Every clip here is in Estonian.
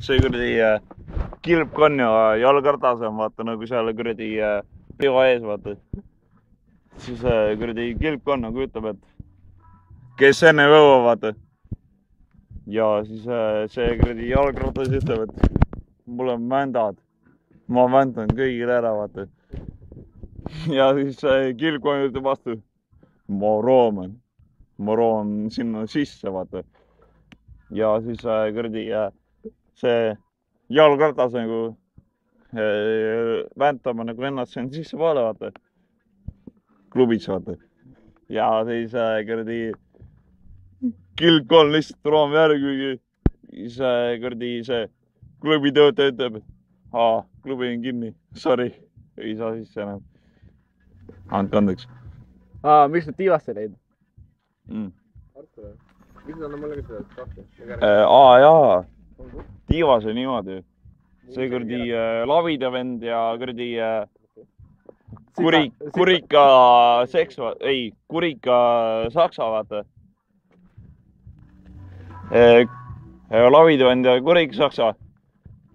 see kuradi kilpkonn ja jalgratas on, vaata nagu seal kuradi peo ees, vaata. Siis kuradi kilpkonn nagu ütleb, et kes enne jõuab, vaata. Ja siis see kuradi jalgratas ütleb, et mul on vändad. Ma vändan kõigile ära, vaata. Ja siis kilpkonn ütleb vastu. Ma rooman sinna sisse, vaata. Ja siis kuradi see jalgratas nagu väntama nagu ennast sinna sisse poole, vaata. Klubis, vaata. Ja siis kuradi kilpkonn lihtsalt room järgi. Siis kuradi see klubi töötaja ütleb, klubi on kinni, sorry, ei saa sisse enam. Andke andeks. Miks sa tiivasse leid? Miks sa anna mulle ka seda kahte? Jaa. Tiivas on niimoodi. See kuradi lavida vend ja kuradi kurika saksa, vaata. Lavida vend ja kurika saksa.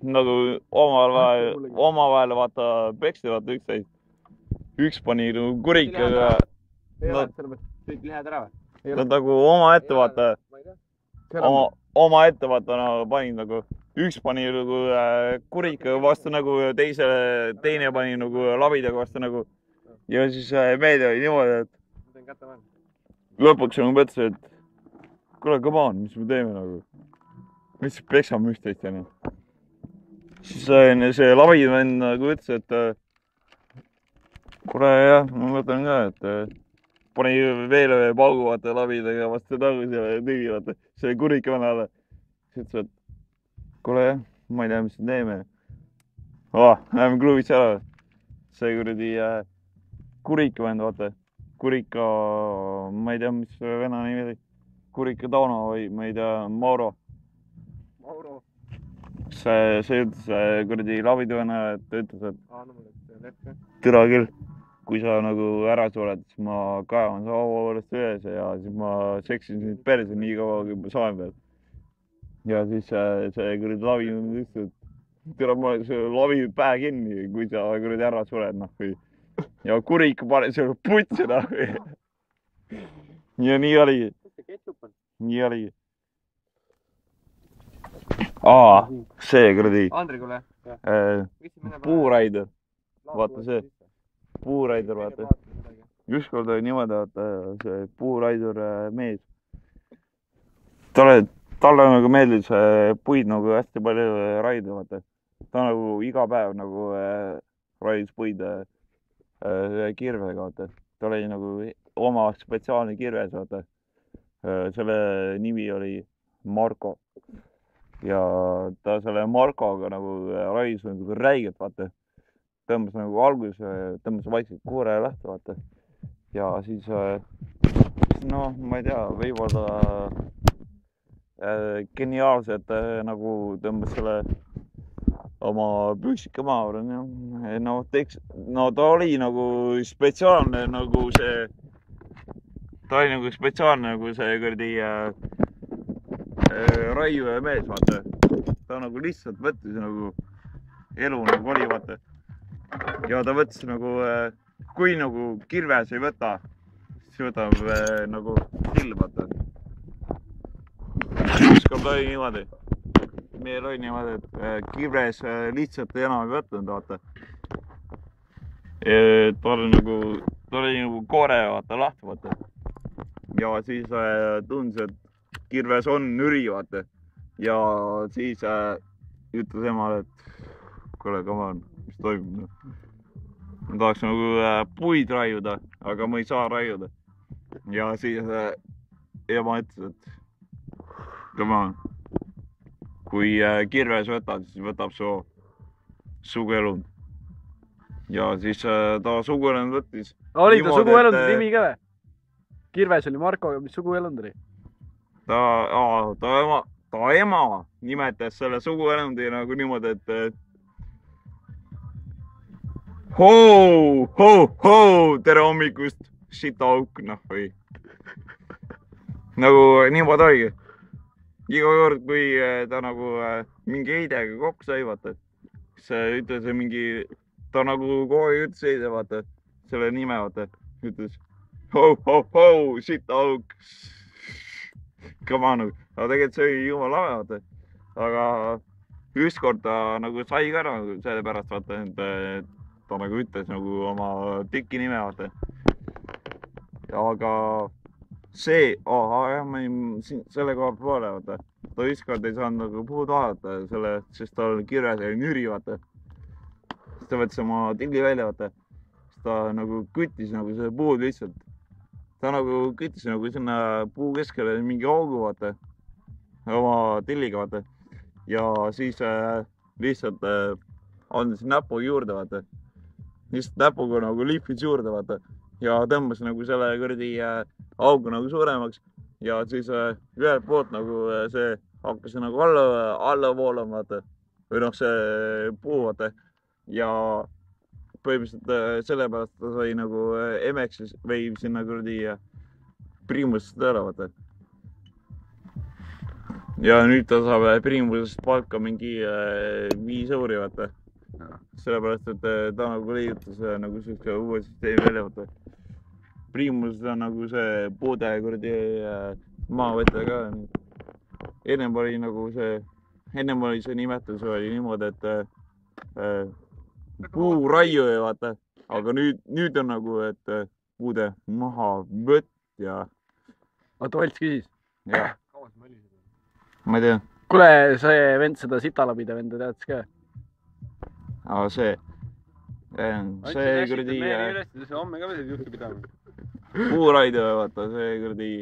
Nagu omavahel vaata peksti, vaata üksteist. Üks pani nagu kurikaga. Kõik lihed ära või? Nad nagu omaette vaata, pani nagu, üks pani nagu kurikaga vastu nagu, teine pani nagu lavidaga vastu nagu. Ja siis meedia oli niimoodi, et lõpuks nagu mõtlesin, et kuule, come on, mis me teeme nagu. Mis peksame üksteist ja nii. Siis see lavidavend nagu ütles, et kuule jah, ma mõtlen ka, et pani veel ühe paugu, vaata, lavidaga vastu tagasi ja tegi, vaata, see kurikavennale. Siis ütles, et kuule jah, ma ei tea, mis me teeme. Läheme klubis ära. See kuradi kurikavend, vaata. Kurika, ma ei tea, mis venna nimi oli. Kurika Tauno või ma ei tea, Mauro. See ütles kuradi lavidavennale, et ütles, et türa küll. Kui sa nagu ära suoled, siis ma kaevan sa hauavalest üles ja siis ma seksin sind perse nii kaua, kui ma saan veel. Ja siis see kuradi lavi ütles, et türa ma see lavi päe kinni, kui sa kuradi ära suoled, noh. Ja kurika pane selle putsi, noh. Ja nii oligi. Nii oligi. See kuradi. Andrikule? Puuraider. Vaata see. Puuraider, vaata. Ükskord oli niimoodi, vaata see puuraidur mees. Talle nagu meeldis puid nagu hästi palju raida, vaata. Ta nagu iga päev nagu raidis puid kirvega, vaata. Ta oli nagu oma spetsiaalne kirves, vaata. Selle nimi oli Marko. Ja ta selle Markoga nagu raidis nagu räiget, vaata. Tõmbas nagu alguses, tõmbas vaikselt kuure lähte, vaata. Ja siis, noh, ma ei tea, võib-olla geniaalselt nagu tõmbas selle oma püksika maha. No ta oli nagu spetsiaalne nagu see, kuradi raiuja mees, vaata. Ta nagu lihtsalt võttis nagu elu nagu oli, vaata. Ja ta võttis nagu, kui nagu kirves ei võta, siis võtab nagu silbata. Ükskord oli niimoodi. Meil oli niimoodi, et kirves lihtsalt enam ei võtnud, vaata. Ta oli nagu koore, vaata, lahti, vaata. Ja siis tundus, et kirves on nüri, vaata. Ja siis ütles emale, et kuule, come on. Mis toimub? Ma tahaks nagu puid raiuda, aga ma ei saa raiuda. Ja siis ema ütles, et come on. Kui kirves võtad, siis võtab su suguelund. Ja siis ta suguelund võttis. Oli ta suguelund nimi ka või? Kirves oli Marko, mis suguelund oli? Ta ema nimetas selle suguelundi nagu niimoodi, et tere hommikust, shit auk, noh või. Nagu niimoodi oligi. iga kord , kui ta nagu mingi heidega kokku sai , vaata , siis ütles mingi , ta nagu kogu aeg ütles heide , vaata , selle nime , vaata , ütles ho-ho-ho , sitaauk . Come on , aga tegelikult see oli jumala lahe , vaata , aga ükskord ta nagu sai ka nagu sellepärast , vaata , et ta nagu ütles nagu oma tiki nime , vaata . aga see , jah , ma olin selle koha poole , vaata , ta ükskord ei saanud nagu puud vaadata selle , sest tal kirves oli nüri , vaata . siis ta võttis oma tilli välja , vaata , siis ta nagu küttis nagu selle puud lihtsalt . ta nagu küttis nagu sinna puu keskele mingi augu , vaata , oma tilliga , vaata . ja siis lihtsalt andis näpuga juurde , vaata . lihtsalt näpuga nagu lihvis juurde , vaata . ja tõmbas nagu selle kuradi augu nagu suuremaks ja siis ühelt poolt nagu see hakkas nagu alla voolama , vaata . või noh , see puu , vaata . ja põhimõtteliselt sellepärast ta sai nagu emeks või sinna kuradi priimusest ära , vaata . ja nüüd ta saab priimusest palka mingi 5 euri , vaata . sellepärast , et ta nagu leiutas nagu siukse uue süsteemi välja , vaata . priimus on nagu see puude kuradi maavõte ka . ennem oli nagu see , ennem oli see nimetus oli niimoodi , et puuraiuja , vaata , aga nüüd on nagu , et puude mahavõtt ja . oota , Valts küsis . jah . ma ei tea . kuule , see vend seda sitalapide venda teadis ka ? aga see kuradi homme ka veel juttu pidama . puuraiuja , vaata , see kuradi ,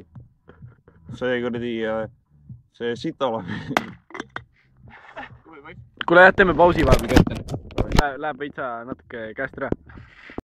see sitalabi . kuule jah , teeme pausi vahepeal kätte . Läheb veitsa natuke käest ära .